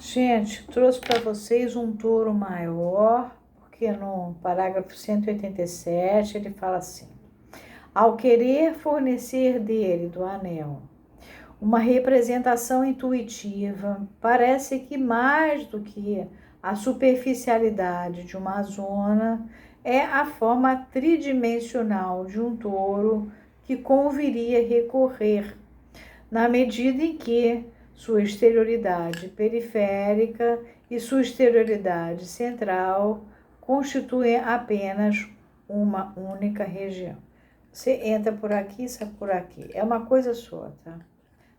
Gente, trouxe para vocês um touro maior, porque no parágrafo 187 ele fala assim: ao querer fornecer dele, do anel, uma representação intuitiva, parece que mais do que a superficialidade de uma zona, é a forma tridimensional de um touro que conviria recorrer, na medida em que sua exterioridade periférica e sua exterioridade central constituem apenas uma única região. Você entra por aqui, sai por aqui. É uma coisa só, tá?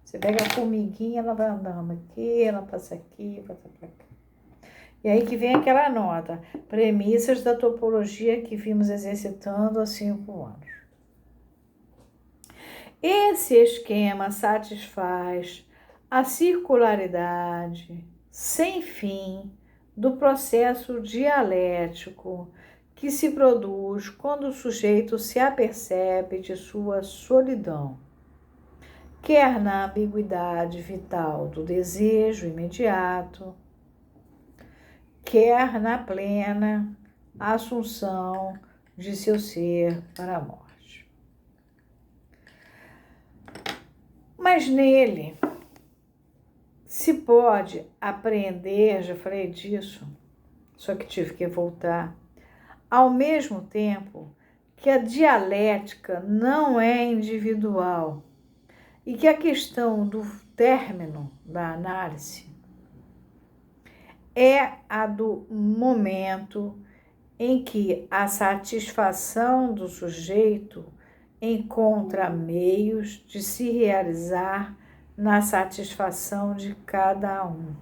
Você pega a formiguinha, ela vai andando aqui, ela passa aqui, passa para cá. E aí que vem aquela nota: premissas da topologia que vimos exercitando há 5 anos. Esse esquema satisfaz a circularidade sem fim do processo dialético que se produz quando o sujeito se apercebe de sua solidão, quer na ambiguidade vital do desejo imediato, quer na plena assunção de seu ser para a morte. Mas nele se pode apreender, já falei disso, só que tive que voltar, ao mesmo tempo que a dialética não é individual e que a questão do término da análise é a do momento em que a satisfação do sujeito encontra meios de se realizar na satisfação de cada um.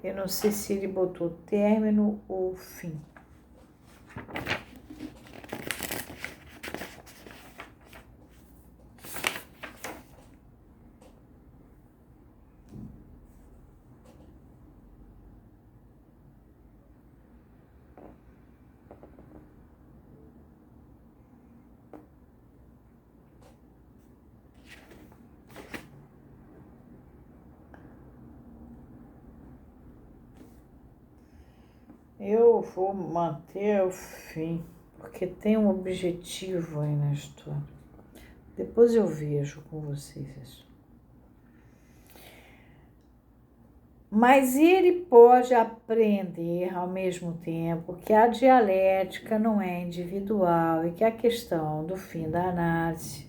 Eu não sei se ele botou término ou fim. Eu vou manter o fim, porque tem um objetivo aí na história. Depois eu vejo com vocês isso. Mas ele pode aprender ao mesmo tempo que a dialética não é individual e que a questão do fim da análise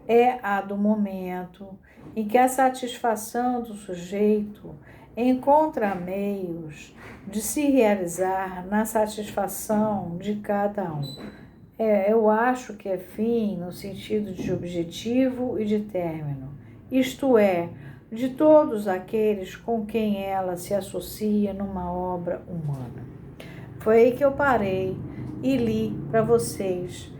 é a do momento em que a satisfação do sujeito encontra meios de se realizar na satisfação de cada um. Eu acho que é fim no sentido de objetivo e de término, isto é, de todos aqueles com quem ela se associa numa obra humana. Foi aí que eu parei e li para vocês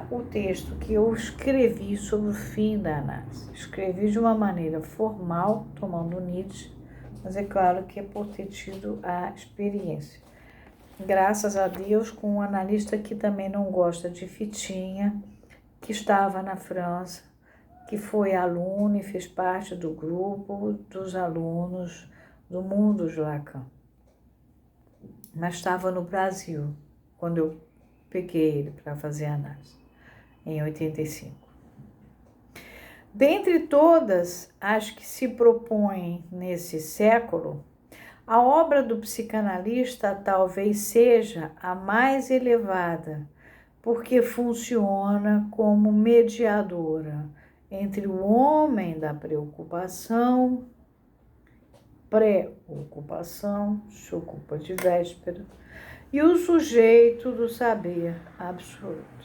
o texto que eu escrevi sobre o fim da análise. Escrevi de uma maneira formal, tomando Nietzsche, mas é claro que é por ter tido a experiência. Graças a Deus, com um analista que também não gosta de fitinha, que estava na França, que foi aluno e fez parte do grupo dos alunos do Mundo de Lacan. Mas estava no Brasil, quando eu peguei ele para fazer a análise, em 85. Dentre todas as que se propõem nesse século, a obra do psicanalista talvez seja a mais elevada, porque funciona como mediadora entre o homem da preocupação, pré-ocupação, se ocupa de véspera, e o sujeito do saber absoluto.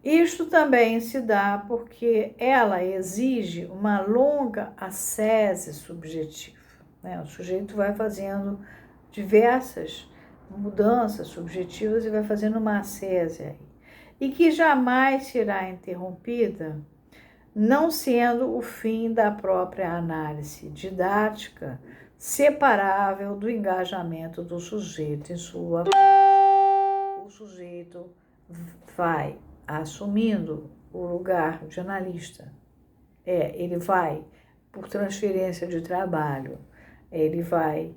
Isto também se dá porque ela exige uma longa ascese subjetiva, né? O sujeito vai fazendo diversas mudanças subjetivas e vai fazendo uma ascese aí, e que jamais será interrompida, não sendo o fim da própria análise didática separável do engajamento do sujeito em sua. O sujeito vai assumindo o lugar de analista. Ele vai por transferência de trabalho. Ele vai,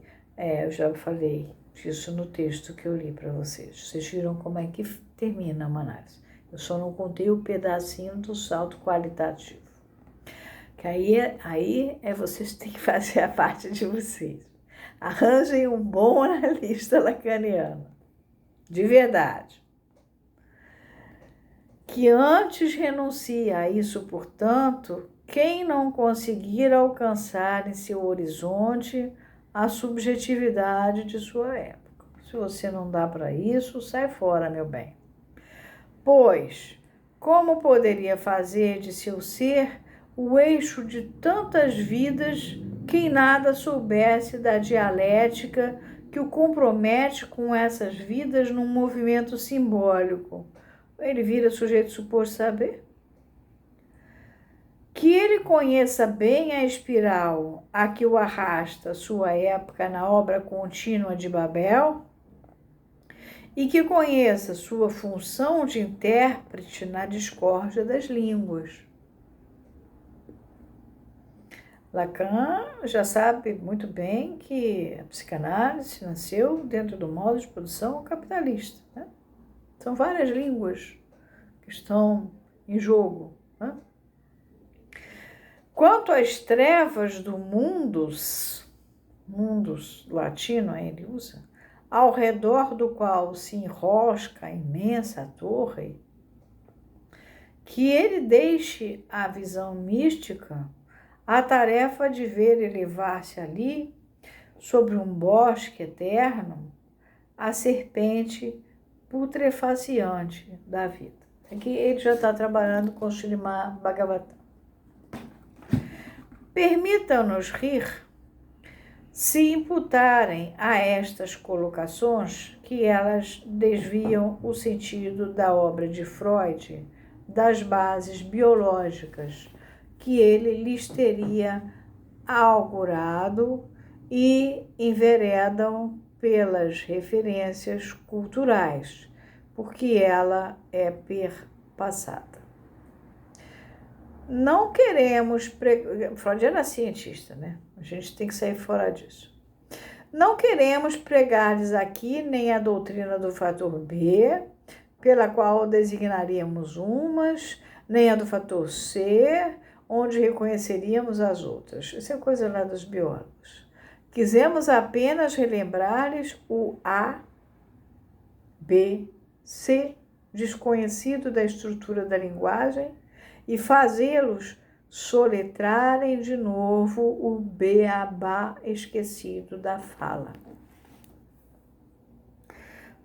eu já falei disso no texto que eu li para vocês. Vocês viram como é que termina uma análise. Eu só não contei o pedacinho do salto qualitativo. Que aí vocês têm que fazer a parte de vocês. Arranjem um bom analista lacaniano, de verdade. Que antes renuncia a isso, portanto, quem não conseguir alcançar em seu horizonte a subjetividade de sua época. Se você não dá para isso, sai fora, meu bem. Pois, como poderia fazer de seu ser o eixo de tantas vidas quem nada soubesse da dialética que o compromete com essas vidas num movimento simbólico? Ele vira sujeito suposto saber? Que ele conheça bem a espiral a que o arrasta sua época na obra contínua de Babel e que conheça sua função de intérprete na discórdia das línguas. Lacan já sabe muito bem que a psicanálise nasceu dentro do modo de produção capitalista, né? São várias línguas que estão em jogo, né? Quanto às trevas do mundus latino ele usa, ao redor do qual se enrosca a imensa torre, que ele deixe à visão mística a tarefa de ver elevar-se ali, sobre um bosque eterno, a serpente putrefaciante da vida. Aqui ele já está trabalhando com o Srimad Bhagavatam. Permitam-nos rir se imputarem a estas colocações que elas desviam o sentido da obra de Freud das bases biológicas que ele lhes teria augurado e enveredam pelas referências culturais, porque ela é perpassada. Não queremos... Freud era cientista, né? A gente tem que sair fora disso. Não queremos pregar-lhes aqui nem a doutrina do fator B, pela qual designaríamos umas, nem a do fator C, onde reconheceríamos as outras. Isso é coisa lá dos biólogos. Quisemos apenas relembrar-lhes o A, B, C, desconhecido da estrutura da linguagem, e fazê-los soletrarem de novo o beabá esquecido da fala.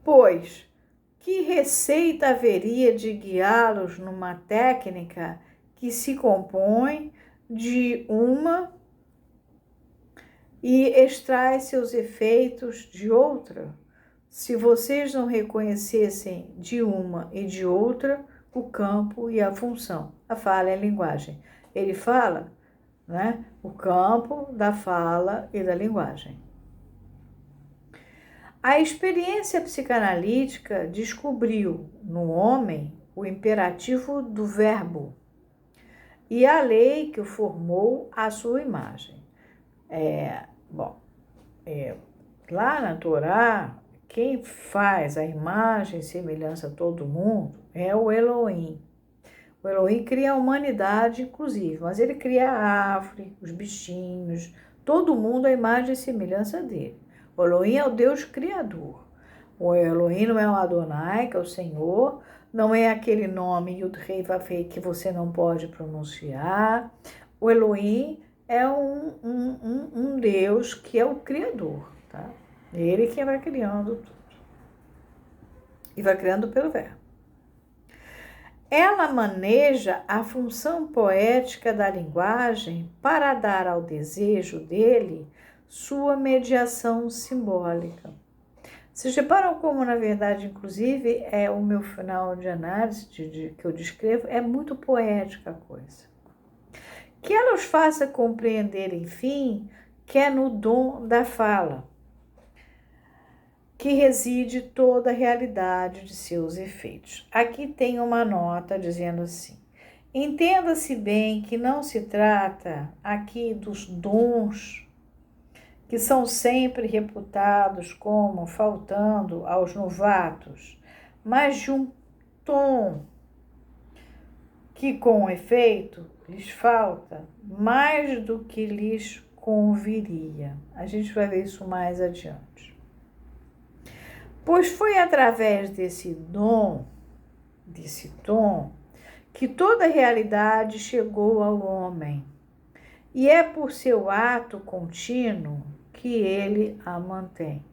Pois, que receita haveria de guiá-los numa técnica que se compõe de uma e extrai seus efeitos de outra? Se vocês não reconhecessem de uma e de outra o campo e a função. A fala é a linguagem. Ele fala, né, o campo da fala e da linguagem. A experiência psicanalítica descobriu no homem o imperativo do verbo e a lei que o formou à sua imagem. Lá na Torá, quem faz a imagem e semelhança a todo mundo é o Elohim. O Elohim cria a humanidade, inclusive, mas ele cria a árvore, os bichinhos, todo mundo a imagem e semelhança dele. O Elohim é o Deus criador. O Elohim não é o Adonai, que é o Senhor, não é aquele nome Yud-Hei Vav-Hei que você não pode pronunciar. O Elohim é um Deus que é o criador, tá? Ele que vai criando tudo. E vai criando pelo verbo. Ela maneja a função poética da linguagem para dar ao desejo dele sua mediação simbólica. Vocês reparam como, na verdade, inclusive, é o meu final de análise que eu descrevo, é muito poética a coisa. Que ela os faça compreender, enfim, que é no dom da fala que reside toda a realidade de seus efeitos. Aqui tem uma nota dizendo assim: Entenda-se bem que não se trata aqui dos dons que são sempre reputados como faltando aos novatos, mas de um tom que, com efeito, lhes falta mais do que lhes conviria. A gente vai ver isso mais adiante. Pois foi através desse dom, desse tom, que toda a realidade chegou ao homem, e é por seu ato contínuo que ele a mantém.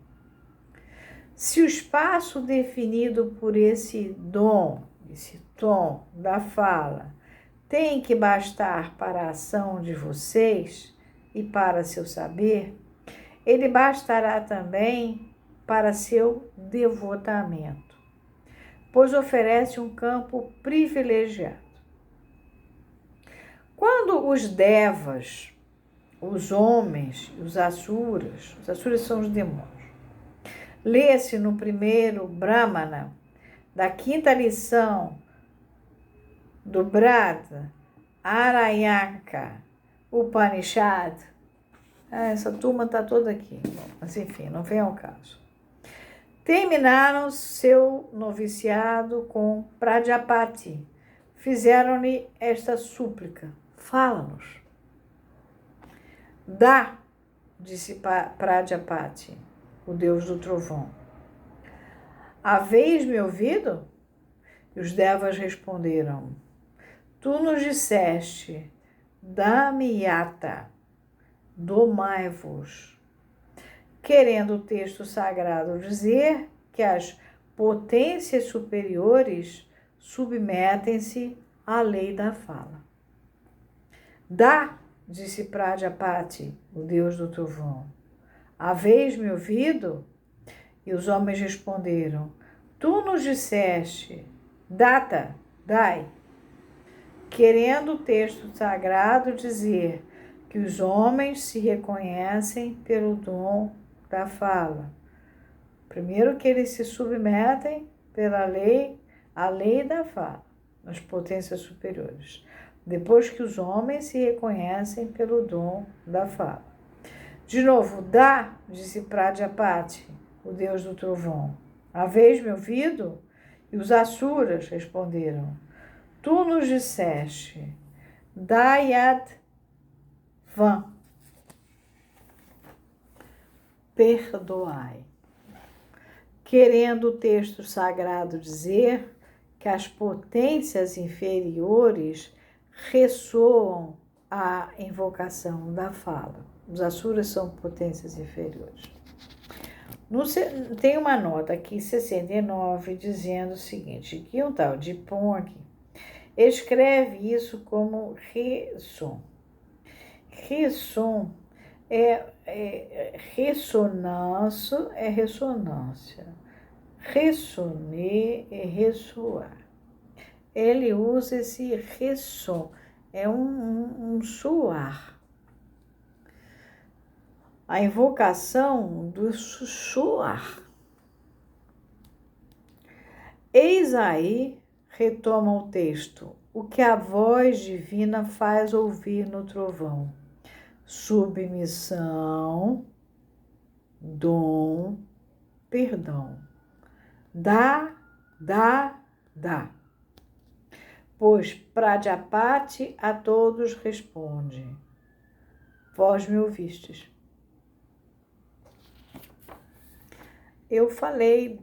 Se o espaço definido por esse dom, esse tom da fala, tem que bastar para a ação de vocês e para seu saber, ele bastará também para seu devotamento, pois oferece um campo privilegiado. Quando os devas, os homens, os asuras são os demônios, lê-se no primeiro Brahmana, da quinta lição do Brada Aranyaka Upanishad. Essa turma está toda aqui, mas enfim, não vem ao caso. Terminaram seu noviciado com Prajapati. Fizeram-lhe esta súplica: fala-nos. Dá, disse Prajapati, o deus do trovão. Haveis me ouvido? E os devas responderam: tu nos disseste, dá-me yata, domai-vos, querendo o texto sagrado dizer que as potências superiores submetem-se à lei da fala. Dá, disse Prajapati, o deus do trovão. Haveis me ouvido? E os homens responderam: tu nos disseste, data, dai, querendo o texto sagrado dizer que os homens se reconhecem pelo dom da fala. Primeiro que eles se submetem pela lei, a lei da fala, nas potências superiores. Depois que os homens se reconhecem pelo dom da fala. De novo, dá, disse Prajapati, o deus do trovão. Haveis me ouvido? E os asuras responderam: tu nos disseste, Dayad Van, perdoai. Querendo o texto sagrado dizer que as potências inferiores ressoam à invocação da fala. Os asuras são potências inferiores. Tem uma nota aqui, 69, dizendo o seguinte, que um tal de Pong escreve isso como ressom. Ressom ressonância, é ressonância. Ressoner é ressoar. Ele usa esse ressom, é um soar. A invocação do sussurrar. Eis aí, retoma o texto, o que a voz divina faz ouvir no trovão. Submissão, dom, perdão. Dá. Pois Prajapati a todos responde: vós me ouvistes. Eu falei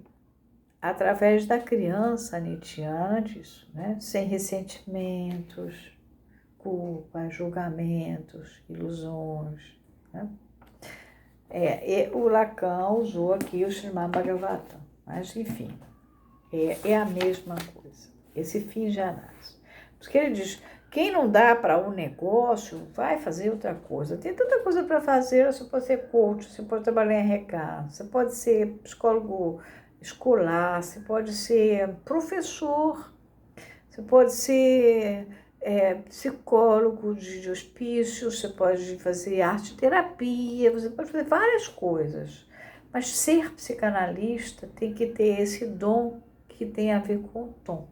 através da criança nitiana disso, né? Sem ressentimentos, culpas, julgamentos, ilusões, né? O Lacan usou aqui o Srimad Bhagavatam, mas enfim, é a mesma coisa, esse fim de análise. Porque ele diz, quem não dá para um negócio, vai fazer outra coisa. Tem tanta coisa para fazer, você pode ser coach, você pode trabalhar em RH, você pode ser psicólogo escolar, você pode ser professor, você pode ser psicólogo de hospício, você pode fazer arte terapia, você pode fazer várias coisas. Mas ser psicanalista tem que ter esse dom que tem a ver com o tom.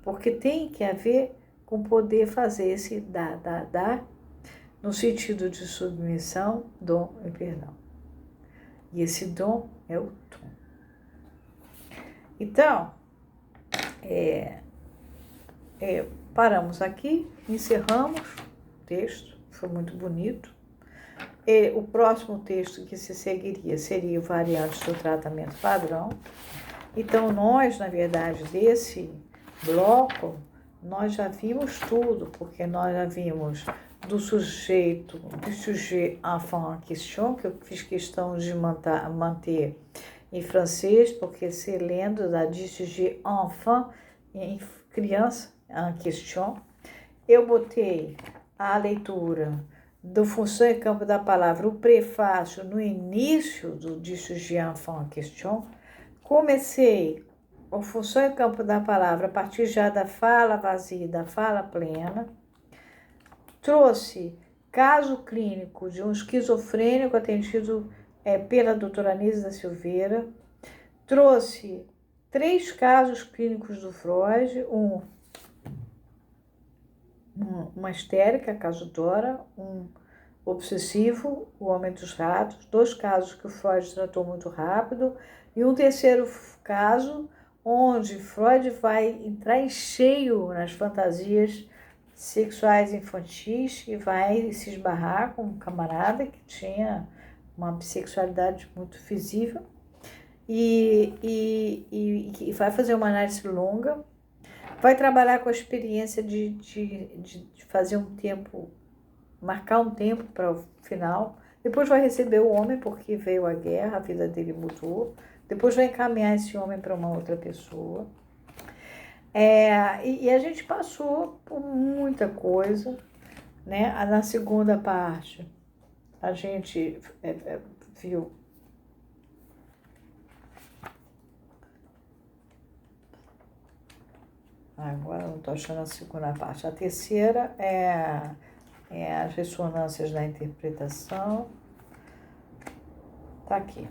Porque tem que haver com poder fazer esse dar, no sentido de submissão, dom e perdão. E esse dom é o tom. Então, paramos aqui, encerramos o texto, foi muito bonito. O próximo texto que se seguiria seria o variante do tratamento padrão. Então, nós, na verdade, desse bloco, nós já vimos tudo, porque nós já vimos do sujeito, do sujet enfant en question, que eu fiz questão de manter em francês, porque se lendo da du sujet enfant, em criança, en question, eu botei a leitura do função e campo da palavra, o prefácio no início do sujet enfant en question. Comecei o função e campo da palavra a partir já da fala vazia, da fala plena. Trouxe caso clínico de um esquizofrênico atendido pela doutora Anísia da Silveira. Trouxe 3 casos clínicos do Freud, uma histérica, caso Dora, um obsessivo, o homem dos ratos, 2 casos que o Freud tratou muito rápido, e um terceiro caso onde Freud vai entrar em cheio nas fantasias sexuais infantis e vai se esbarrar com um camarada que tinha uma bissexualidade muito visível e vai fazer uma análise longa, vai trabalhar com a experiência de fazer um tempo, marcar um tempo para o final, depois vai receber o homem porque veio a guerra, a vida dele mudou, depois vai encaminhar esse homem para uma outra pessoa. E a gente passou por muita coisa, né? Na segunda parte, a gente viu agora não estou achando a segunda parte. A terceira é as ressonâncias da interpretação. Está aqui.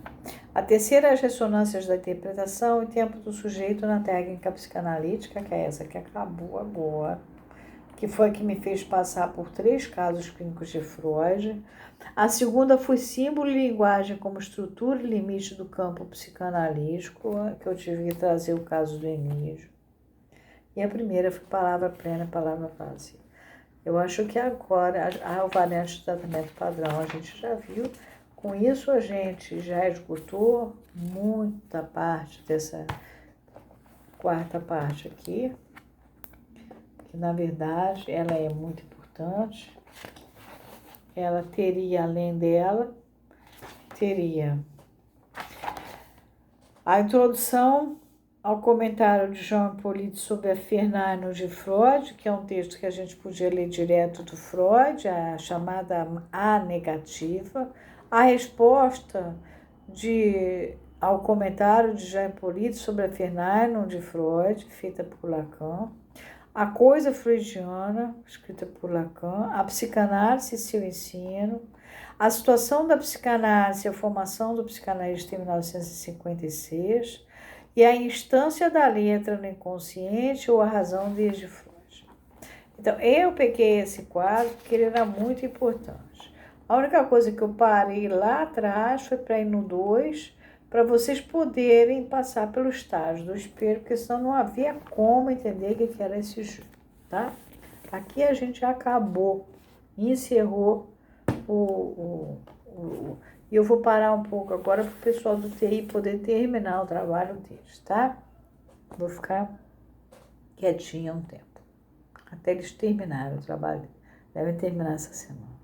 A terceira é as ressonâncias da interpretação e tempo do sujeito na técnica psicanalítica, que é essa que acabou agora, que foi a que me fez passar por 3 casos clínicos de Freud. A segunda foi símbolo e linguagem como estrutura e limite do campo psicanalítico, que eu tive que trazer o caso do Emílio. E a primeira foi palavra plena, palavra vazia. Eu acho que agora, o variante de tratamento padrão, a gente já viu. Com isso, a gente já esgotou muita parte dessa 4ª parte aqui, que na verdade ela é muito importante. Ela teria, além dela, teria a introdução ao comentário de Jean Hippolyte sobre a Fernando de Freud, que é um texto que a gente podia ler direto do Freud, a chamada A negativa, a resposta ao comentário de Jean Hippolyte sobre a Fernando de Freud, feita por Lacan, a coisa freudiana, escrita por Lacan, a psicanálise e seu ensino, a situação da psicanálise e a formação do psicanalista em 1956, e a instância da letra no inconsciente ou a razão desde Freud. Então, eu peguei esse quadro porque ele era muito importante. A única coisa que eu parei lá atrás foi para ir no 2, para vocês poderem passar pelo estágio do espelho, porque senão não havia como entender o que era esse jogo, tá? Aqui a gente acabou, encerrou e eu vou parar um pouco agora para o pessoal do TI poder terminar o trabalho deles, tá? Vou ficar quietinha um tempo, até eles terminarem o trabalho. Devem terminar essa semana.